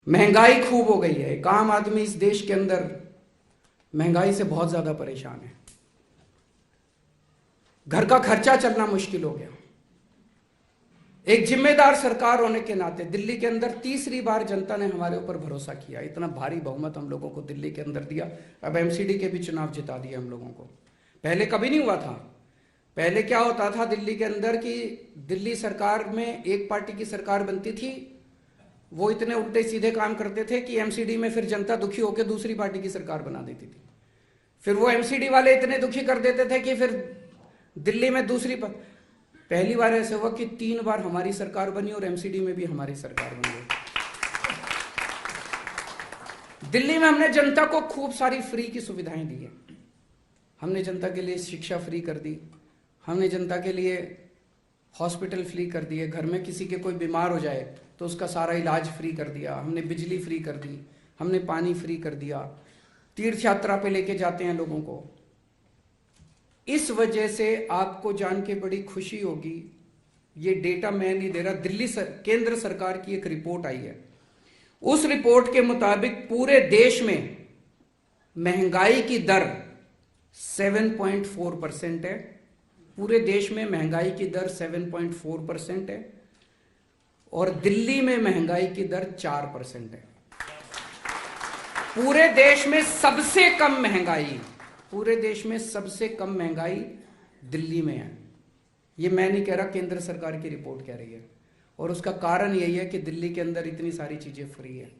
महंगाई खूब हो गई है। एक आम आदमी इस देश के अंदर महंगाई से बहुत ज्यादा परेशान है। घर का खर्चा चलना मुश्किल हो गया। एक जिम्मेदार सरकार होने के नाते दिल्ली के अंदर तीसरी बार जनता ने हमारे ऊपर भरोसा किया। इतना भारी बहुमत हम लोगों को दिल्ली के अंदर दिया। अब एमसीडी के भी चुनाव जिता दिए हम लोगों को। पहले कभी नहीं हुआ था। पहले क्या होता था दिल्ली के अंदर कि दिल्ली सरकार में एक पार्टी की सरकार बनती थी, वो इतने उल्टे सीधे काम करते थे कि एमसीडी में फिर जनता दुखी होकर दूसरी पार्टी की सरकार बना देती थी। फिर वो एमसीडी वाले इतने दुखी कर देते थे कि फिर दिल्ली में पहली बार ऐसे हुआ कि 3 बार हमारी सरकार बनी और एमसीडी में भी हमारी सरकार बन गई। दिल्ली में हमने जनता को खूब सारी फ्री की सुविधाएं दी है। हमने जनता के लिए शिक्षा फ्री कर दी, हमने जनता के लिए हॉस्पिटल फ्री कर दिए, घर में किसी के कोई बीमार हो जाए तो उसका सारा इलाज फ्री कर दिया, हमने बिजली फ्री कर दी, हमने पानी फ्री कर दिया, तीर्थ यात्रा पे लेके जाते हैं लोगों को। इस वजह से आपको जान के बड़ी खुशी होगी, ये डेटा मैं नहीं दे रहा, केंद्र सरकार की एक रिपोर्ट आई है। उस रिपोर्ट के मुताबिक पूरे देश में महंगाई की दर 7.4% है। पूरे देश में महंगाई की दर 7.4% है और दिल्ली में महंगाई की दर 4% है। पूरे देश में सबसे कम महंगाई दिल्ली में है। ये मैं नहीं कह रहा, केंद्र सरकार की रिपोर्ट कह रही है। और उसका कारण यही है कि दिल्ली के अंदर इतनी सारी चीजें फ्री है।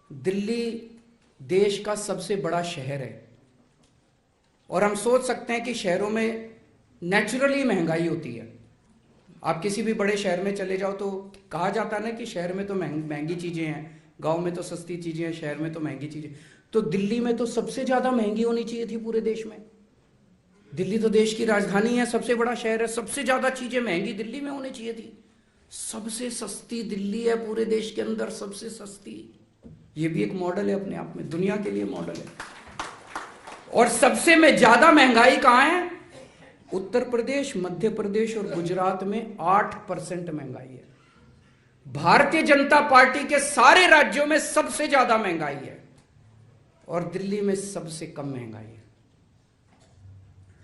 दिल्ली देश का सबसे बड़ा शहर है और हम सोच सकते हैं कि शहरों में नेचुरली महंगाई होती है। आप किसी भी बड़े शहर में चले जाओ तो कहा जाता है ना कि शहर में तो महंगी चीजें हैं, गांव में तो सस्ती चीजें हैं, शहर में तो महंगी चीजें। तो दिल्ली में तो सबसे ज्यादा महंगी होनी चाहिए थी पूरे देश में। दिल्ली तो देश की राजधानी है, सबसे बड़ा शहर है, सबसे ज्यादा चीजें महंगी दिल्ली में होनी चाहिए थी। सबसे सस्ती दिल्ली है पूरे देश के अंदर, सबसे सस्ती। ये भी एक मॉडल है अपने आप में, दुनिया के लिए मॉडल है। और सबसे में ज्यादा महंगाई कहां है? उत्तर प्रदेश, मध्य प्रदेश और गुजरात में 8% महंगाई है। भारतीय जनता पार्टी के सारे राज्यों में सबसे ज्यादा महंगाई है और दिल्ली में सबसे कम महंगाई है।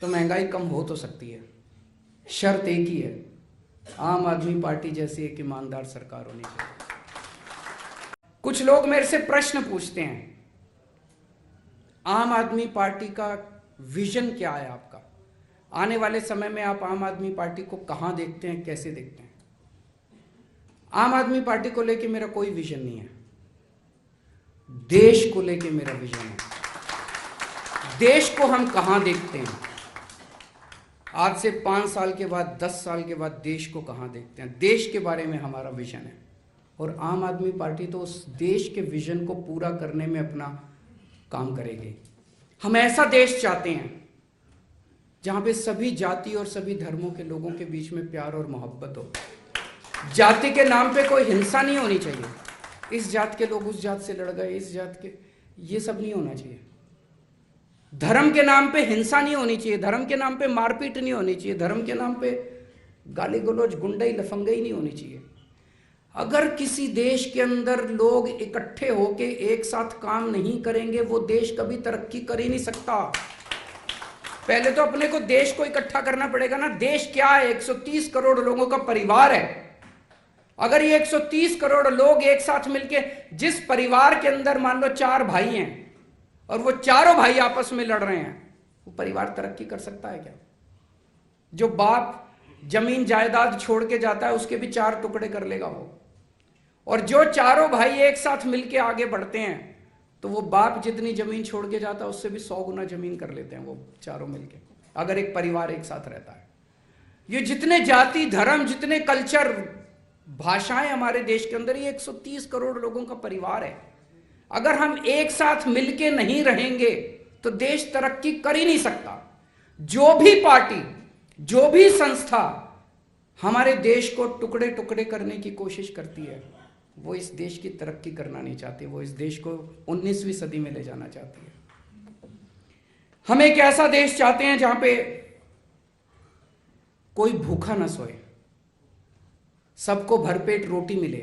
तो महंगाई कम हो तो सकती है, शर्त एक ही है, आम आदमी पार्टी जैसी एक ईमानदार सरकार होनी चाहिए। कुछ लोग मेरे से प्रश्न पूछते हैं, आम आदमी पार्टी का विजन क्या है आपका? आने वाले समय में आप आम आदमी पार्टी को कहां देखते हैं, कैसे देखते हैं? आम आदमी पार्टी को लेके मेरा कोई विजन नहीं है, देश को लेके मेरा विजन है। देश को हम कहां देखते हैं? आज से 5 साल के बाद, 10 साल के बाद देश को कहां देखते हैं? देश के बारे में हमारा विजन है और आम आदमी पार्टी तो उस देश के विजन को पूरा करने में अपना काम करेगी। हम ऐसा देश चाहते हैं जहां पे सभी जाति और सभी धर्मों के लोगों के बीच में प्यार और मोहब्बत हो। जाति के नाम पे कोई हिंसा नहीं होनी चाहिए, इस जात के लोग उस जात से लड़ गए, इस जात के, ये सब नहीं होना चाहिए। धर्म के नाम पे हिंसा नहीं होनी चाहिए, धर्म के नाम पे मारपीट नहीं होनी चाहिए, धर्म के नाम पे गाली गलौज, गुंडई लफंगई नहीं होनी चाहिए। अगर किसी देश के अंदर लोग इकट्ठे होके एक साथ काम नहीं करेंगे, वो देश कभी तरक्की कर ही नहीं सकता। पहले तो अपने को, देश को इकट्ठा करना पड़ेगा ना। देश क्या है? 130 करोड़ लोगों का परिवार है। अगर ये 130 करोड़ लोग एक साथ मिलके, जिस परिवार के अंदर मान लो 4 भाई हैं और वो चारों भाई आपस में लड़ रहे हैं, वो परिवार तरक्की कर सकता है क्या? जो बाप जमीन जायदाद छोड़ के जाता है उसके भी 4 टुकड़े कर लेगा वो। और जो चारों भाई एक साथ मिलके आगे बढ़ते हैं तो वो बाप जितनी जमीन छोड़ के जाता है उससे भी 100 गुना जमीन कर लेते हैं वो चारों मिलके, अगर एक परिवार एक साथ रहता है। ये जितने जाति, धर्म, जितने कल्चर, भाषाएं हमारे देश के अंदर, ये 130 करोड़ लोगों का परिवार है। अगर हम एक साथ मिलके नहीं रहेंगे तो देश तरक्की कर ही नहीं सकता। जो भी पार्टी, जो भी संस्था हमारे देश को टुकड़े टुकड़े करने की कोशिश करती है, वो इस देश की तरक्की करना नहीं चाहती, वो इस देश को 19वीं सदी में ले जाना चाहती है। हम एक ऐसा देश चाहते हैं जहां पे कोई भूखा न सोए, सबको भरपेट रोटी मिले,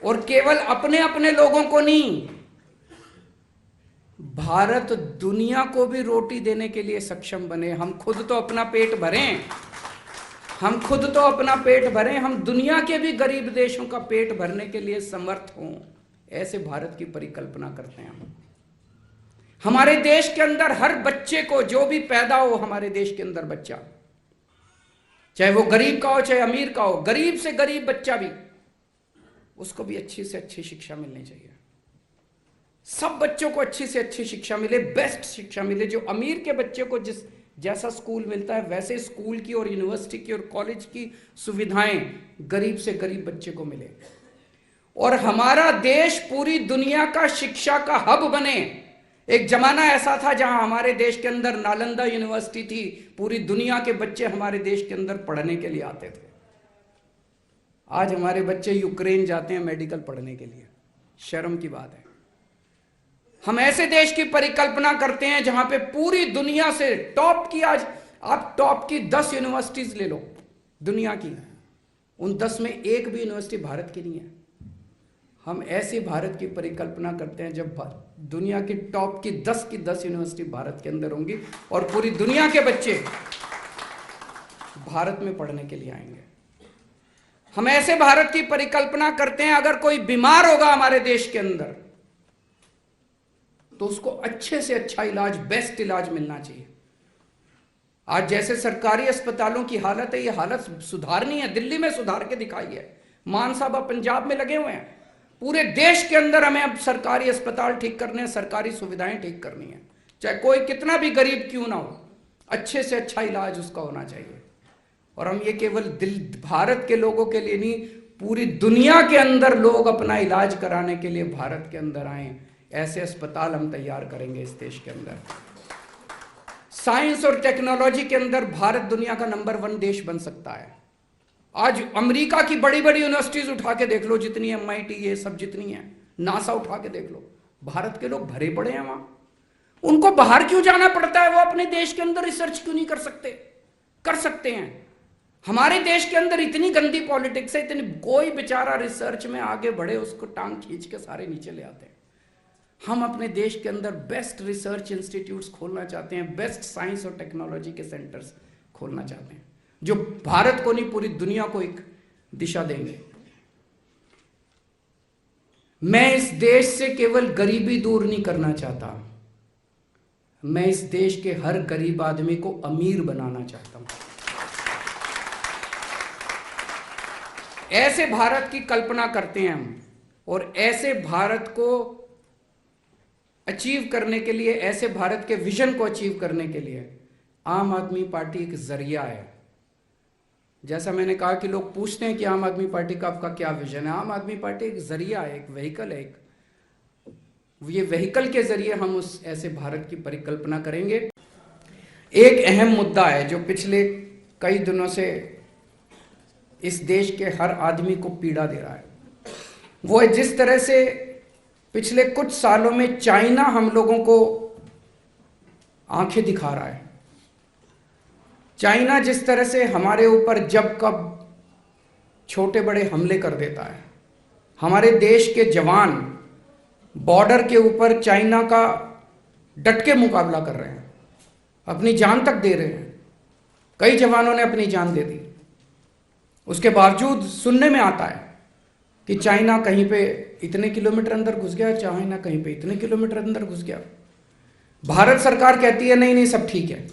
और केवल अपने अपने लोगों को नहीं, भारत दुनिया को भी रोटी देने के लिए सक्षम बने। हम खुद तो अपना पेट भरें, हम खुद तो अपना पेट भरें, हम दुनिया के भी गरीब देशों का पेट भरने के लिए समर्थ हों, ऐसे भारत की परिकल्पना करते हैं हम। हमारे देश के अंदर हर बच्चे को, जो भी पैदा हो हमारे देश के अंदर बच्चा, चाहे वो गरीब का हो चाहे अमीर का हो, गरीब से गरीब बच्चा भी, उसको भी अच्छी से अच्छी शिक्षा मिलनी चाहिए। सब बच्चों को अच्छी से अच्छी शिक्षा मिले, बेस्ट शिक्षा मिले। जो अमीर के बच्चे को जिस जैसा स्कूल मिलता है वैसे स्कूल की और यूनिवर्सिटी की और कॉलेज की सुविधाएं गरीब से गरीब बच्चे को मिले, और हमारा देश पूरी दुनिया का शिक्षा का हब बने। एक जमाना ऐसा था जहां हमारे देश के अंदर नालंदा यूनिवर्सिटी थी, पूरी दुनिया के बच्चे हमारे देश के अंदर पढ़ने के लिए आते थे। आज हमारे बच्चे यूक्रेन जाते हैं मेडिकल पढ़ने के लिए, शर्म की बात है। हम ऐसे देश की परिकल्पना करते हैं जहां पे पूरी दुनिया से टॉप की, आज आप टॉप की 10 यूनिवर्सिटीज ले लो दुनिया की, उन 10 में एक भी यूनिवर्सिटी भारत की नहीं है। हम ऐसे भारत की परिकल्पना करते हैं जब दुनिया की टॉप की 10 यूनिवर्सिटी भारत के अंदर होंगी और पूरी दुनिया के बच्चे भारत में पढ़ने के लिए आएंगे। हम ऐसे भारत की परिकल्पना करते हैं, अगर कोई बीमार होगा हमारे देश के अंदर तो उसको अच्छे से अच्छा इलाज, बेस्ट इलाज मिलना चाहिए। आज जैसे सरकारी अस्पतालों की हालत है, ये हालत सुधारनी है, दिल्ली में सुधार के दिखाई है। मान साहब अब पंजाब में लगे हुए हैं। पूरे देश के अंदर हमें अब सरकारी अस्पताल ठीक करने हैं, सरकारी सुविधाएं ठीक करनी है, चाहे कोई कितना भी गरीब क्यों ना हो, अच्छे से अच्छा इलाज उसका होना चाहिए। और हम ये केवल भारत के लोगों के लिए नहीं, पूरी दुनिया के अंदर लोग अपना इलाज कराने के लिए भारत के अंदर आए, ऐसे अस्पताल हम तैयार करेंगे इस देश के अंदर। साइंस और टेक्नोलॉजी के अंदर भारत दुनिया का नंबर 1 देश बन सकता है। आज अमेरिका की बड़ी बड़ी यूनिवर्सिटीज उठा के देख लो, जितनी MIT ये सब जितनी है, नासा उठा के देख लो, भारत के लोग भरे पड़े हैं वहां। उनको बाहर क्यों जाना पड़ता है? वो अपने देश के अंदर रिसर्च क्यों नहीं कर सकते? कर सकते हैं। हमारे देश के अंदर इतनी गंदी पॉलिटिक्स है, इतनी, कोई बेचारा रिसर्च में आगे बढ़े उसको टांग खींच के सारे नीचे ले आते हैं। हम अपने देश के अंदर बेस्ट रिसर्च इंस्टीट्यूट्स खोलना चाहते हैं, बेस्ट साइंस और टेक्नोलॉजी के सेंटर्स खोलना चाहते हैं, जो भारत को नहीं पूरी दुनिया को एक दिशा देंगे। मैं इस देश से केवल गरीबी दूर नहीं करना चाहता, मैं इस देश के हर गरीब आदमी को अमीर बनाना चाहता हूं। ऐसे भारत की कल्पना करते हैं हम, और ऐसे भारत को अचीव करने के लिए, ऐसे भारत के विजन को अचीव करने के लिए आम आदमी पार्टी एक जरिया है। जैसा मैंने कहा कि लोग पूछते हैं कि आम आदमी पार्टी का आपका क्या विजन है। आम आदमी पार्टी एक जरिया है, एक व्हीकल है, ये व्हीकल के जरिए हम उस ऐसे भारत की परिकल्पना करेंगे। एक अहम मुद्दा है जो पिछले कई दिनों से इस देश के हर आदमी को पीड़ा दे रहा है, वो है जिस तरह से पिछले कुछ सालों में चाइना हम लोगों को आंखें दिखा रहा है। चाइना जिस तरह से हमारे ऊपर जब कब छोटे बड़े हमले कर देता है, हमारे देश के जवान बॉर्डर के ऊपर चाइना का डट के मुकाबला कर रहे हैं, अपनी जान तक दे रहे हैं। कई जवानों ने अपनी जान दे दी। उसके बावजूद सुनने में आता है कि चाइना कहीं पे इतने किलोमीटर अंदर घुस गया, चाइना कहीं पे इतने किलोमीटर अंदर घुस गया। भारत सरकार कहती है नहीं नहीं सब ठीक है।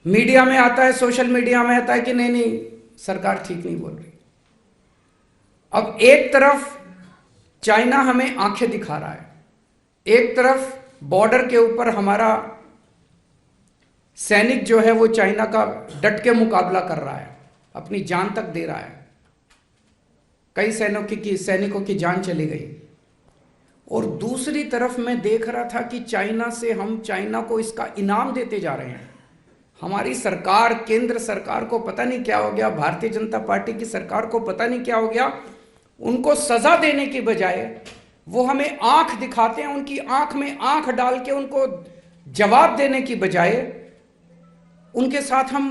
मीडिया में आता है, सोशल मीडिया में आता है कि नहीं नहीं सरकार ठीक नहीं बोल रही। अब एक तरफ चाइना हमें आंखें दिखा रहा है, एक तरफ बॉर्डर के ऊपर हमारा सैनिक जो है वो चाइना का डट के मुकाबला कर रहा है, अपनी जान तक दे रहा है। कई सैनिकों की जान चली गई। और दूसरी तरफ मैं देख रहा था कि चाइना से हम चाइना को इसका इनाम देते जा रहे हैं। हमारी सरकार, केंद्र सरकार को पता नहीं क्या हो गया, भारतीय जनता पार्टी की सरकार को पता नहीं क्या हो गया, उनको सजा देने की बजाय वो हमें आंख दिखाते हैं, उनकी आंख में आंख डाल के उनको जवाब देने की बजाय उनके साथ हम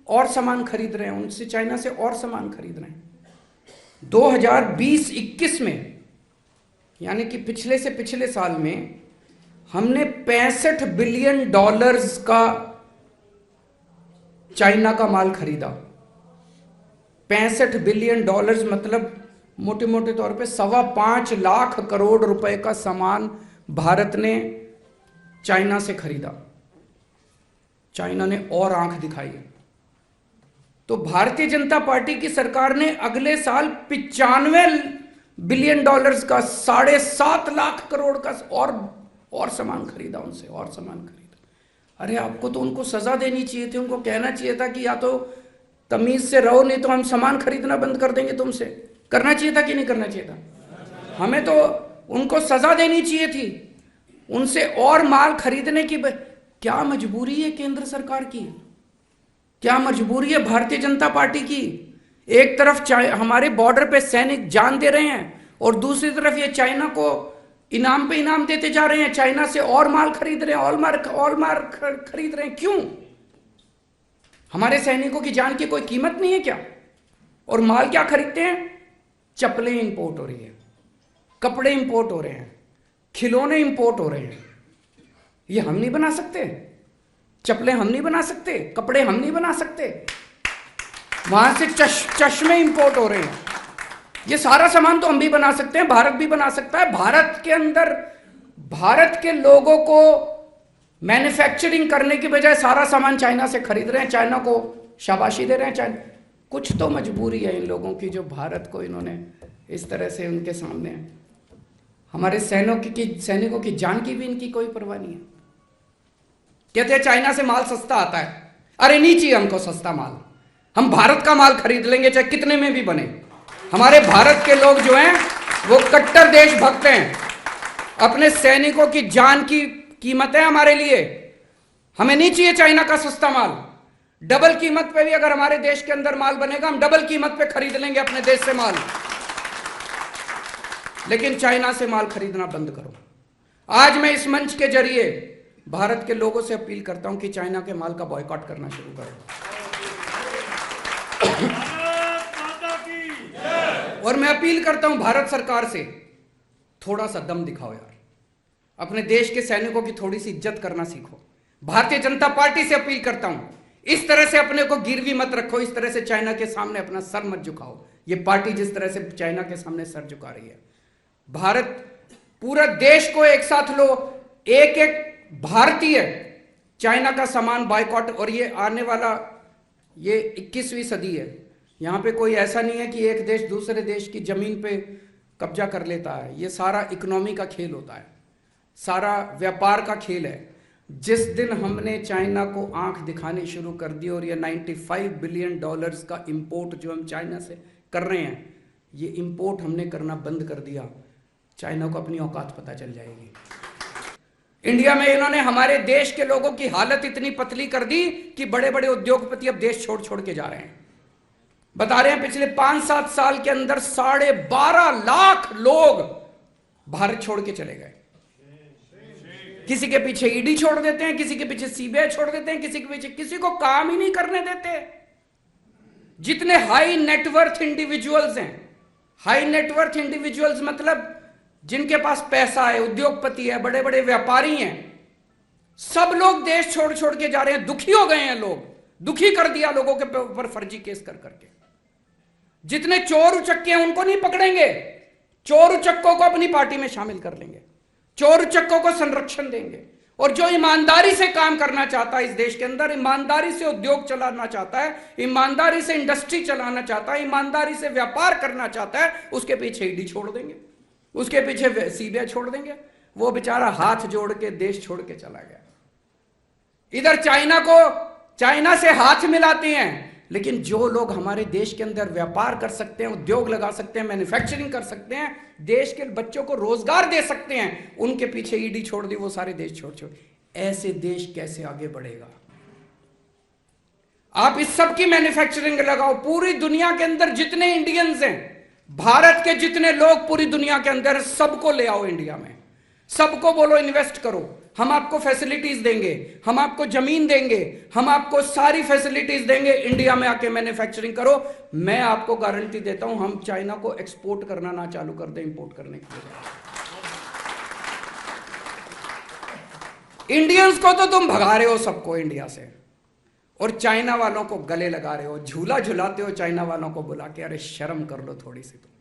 और सामान खरीद रहे हैं, उनसे चाइना से और सामान खरीद रहे हैं। 2020-21 में, यानी कि पिछले से पिछले साल में, हमने $65 बिलियन का चाइना का माल खरीदा। $65 बिलियन मतलब मोटे मोटे तौर पे 5.25 लाख करोड़ रुपए का सामान भारत ने चाइना से खरीदा। चाइना ने और आंख दिखाई। तो भारतीय जनता पार्टी की सरकार ने अगले साल $95 बिलियन का 7.5 लाख करोड़ का और सामान खरीदा उनसे, और सामान खरीदा। अरे आपको तो उनको सजा देनी चाहिए थी, उनको कहना चाहिए था कि या तो तमीज से रहो, नहीं तो हम सामान खरीदना बंद कर देंगे तुमसे। करना चाहिए था कि नहीं करना चाहिए था? हमें तो उनको सजा देनी चाहिए थी, उनसे और माल खरीदने की। क्या मजबूरी है केंद्र सरकार की? क्या मजबूरी है भारतीय जनता पार्टी की? एक तरफ हमारे बॉर्डर पे सैनिक जान दे रहे हैं और दूसरी तरफ ये चाइना को इनाम पे इनाम देते जा रहे हैं, चाइना से और माल खरीद रहे हैं, और माल खरीद रहे हैं। क्यों? हमारे सैनिकों की जान की कोई कीमत नहीं है क्या? और माल क्या खरीदते हैं? चप्पलें इंपोर्ट हो रही है, कपड़े इंपोर्ट हो रहे हैं, खिलौने इंपोर्ट हो रहे हैं। ये हम नहीं बना सकते? चप्पलें हम नहीं बना सकते? कपड़े हम नहीं बना सकते? वहां से चश्मे इंपोर्ट हो रहे हैं। ये सारा सामान तो हम भी बना सकते हैं, भारत भी बना सकता है। भारत के अंदर भारत के लोगों को मैन्युफैक्चरिंग करने की बजाय सारा सामान चाइना से खरीद रहे हैं, चाइना को शाबाशी दे रहे हैं। चाइना, कुछ तो मजबूरी है इन लोगों की, जो भारत को इन्होंने इस तरह से उनके सामने, हमारे सैनिकों की जान की भी इनकी कोई परवाह नहीं है। कहते हैं चाइना से माल सस्ता आता है। अरे नहीं चाहिए हमको सस्ता माल, हम भारत का माल खरीद लेंगे चाहे कितने में भी बने। हमारे भारत के लोग जो हैं वो कट्टर देशभक्त हैं, अपने सैनिकों की जान की कीमत है हमारे लिए। हमें नहीं चाहिए चाइना का सस्ता माल। डबल कीमत पे भी अगर हमारे देश के अंदर माल बनेगा, हम डबल कीमत पे खरीद लेंगे अपने देश से माल। लेकिन चाइना से माल खरीदना बंद करो। आज मैं इस मंच के जरिए भारत के लोगों से अपील करता हूं कि चाइना के माल का बॉयकॉट करना शुरू करो। और मैं अपील करता हूं भारत सरकार से, थोड़ा सा दम दिखाओ यार, अपने देश के सैनिकों की थोड़ी सी इज्जत करना सीखो। भारतीय जनता पार्टी से अपील करता हूं, इस तरह से अपने को गिरवी मत रखो, इस तरह से चाइना के सामने अपना सर मत झुकाओ। ये पार्टी जिस तरह से चाइना के सामने सर झुका रही है, भारत पूरा देश को एक साथ लो, एक एक भारतीय चाइना का सामान बायकॉट। और ये आने वाला ये 21वीं सदी है, यहां पे कोई ऐसा नहीं है कि एक देश दूसरे देश की जमीन पे कब्जा कर लेता है। ये सारा इकोनॉमी का खेल होता है, सारा व्यापार का खेल है। जिस दिन हमने चाइना को आंख दिखानी शुरू कर दी और ये $95 बिलियन का इंपोर्ट जो हम चाइना से कर रहे हैं, ये इंपोर्ट हमने करना बंद कर दिया, चाइना को अपनी औकात पता चल जाएगी। इंडिया में इन्होंने हमारे देश के लोगों की हालत इतनी पतली कर दी कि बड़े बड़े उद्योगपति अब देश छोड़ छोड़ के जा रहे हैं। बता रहे हैं पिछले 5-7 साल के अंदर 12.5 लाख लोग भारत छोड़ के चले गए। किसी के पीछे ईडी छोड़ देते हैं, किसी के पीछे सीबीआई छोड़ देते हैं, किसी के पीछे, किसी को काम ही नहीं करने देते। जितने हाई नेटवर्थ इंडिविजुअल्स हैं, हाई नेटवर्थ इंडिविजुअल्स मतलब जिनके पास पैसा है, उद्योगपति है, बड़े बड़े व्यापारी हैं, सब लोग देश छोड़ छोड़ के जा रहे हैं। दुखी हो गए हैं लोग, दुखी कर दिया लोगों के ऊपर फर्जी केस कर करके। जितने चोर उचक्के हैं उनको नहीं पकड़ेंगे, चोर उचक्कों को अपनी पार्टी में शामिल कर लेंगे, चोर उचक्कों को संरक्षण देंगे। और जो ईमानदारी से काम करना चाहता है इस देश के अंदर, ईमानदारी से उद्योग चलाना चाहता है, ईमानदारी से इंडस्ट्री चलाना चाहता है, ईमानदारी से व्यापार करना चाहता है, उसके पीछे ईडी छोड़ देंगे, उसके पीछे सीबीआई छोड़ देंगे। वो बेचारा हाथ जोड़ के देश छोड़ के चला गया। इधर चाइना से हाथ मिलाते हैं, लेकिन जो लोग हमारे देश के अंदर व्यापार कर सकते हैं, उद्योग लगा सकते हैं, मैन्युफैक्चरिंग कर सकते हैं, देश के बच्चों को रोजगार दे सकते हैं, उनके पीछे ईडी छोड़ दी, वो सारे देश छोड़ छोड़। ऐसे देश कैसे आगे बढ़ेगा? आप इस सब की मैन्युफैक्चरिंग लगाओ। पूरी दुनिया के अंदर जितने इंडियंस हैं, भारत के जितने लोग पूरी दुनिया के अंदर, सबको ले आओ इंडिया में। सबको बोलो इन्वेस्ट करो, हम आपको फैसिलिटीज देंगे, हम आपको जमीन देंगे, हम आपको सारी फैसिलिटीज देंगे, इंडिया में आके मैन्युफैक्चरिंग करो। मैं आपको गारंटी देता हूं, हम चाइना को एक्सपोर्ट करना ना चालू कर दें, इंपोर्ट करने के लिए। इंडियंस को तो तुम भगा रहे हो सबको इंडिया से, और चाइना वालों को गले लगा रहे हो, झूला झुलाते हो चाइना वालों को बुला के। अरे शर्म कर लो थोड़ी सी तुम।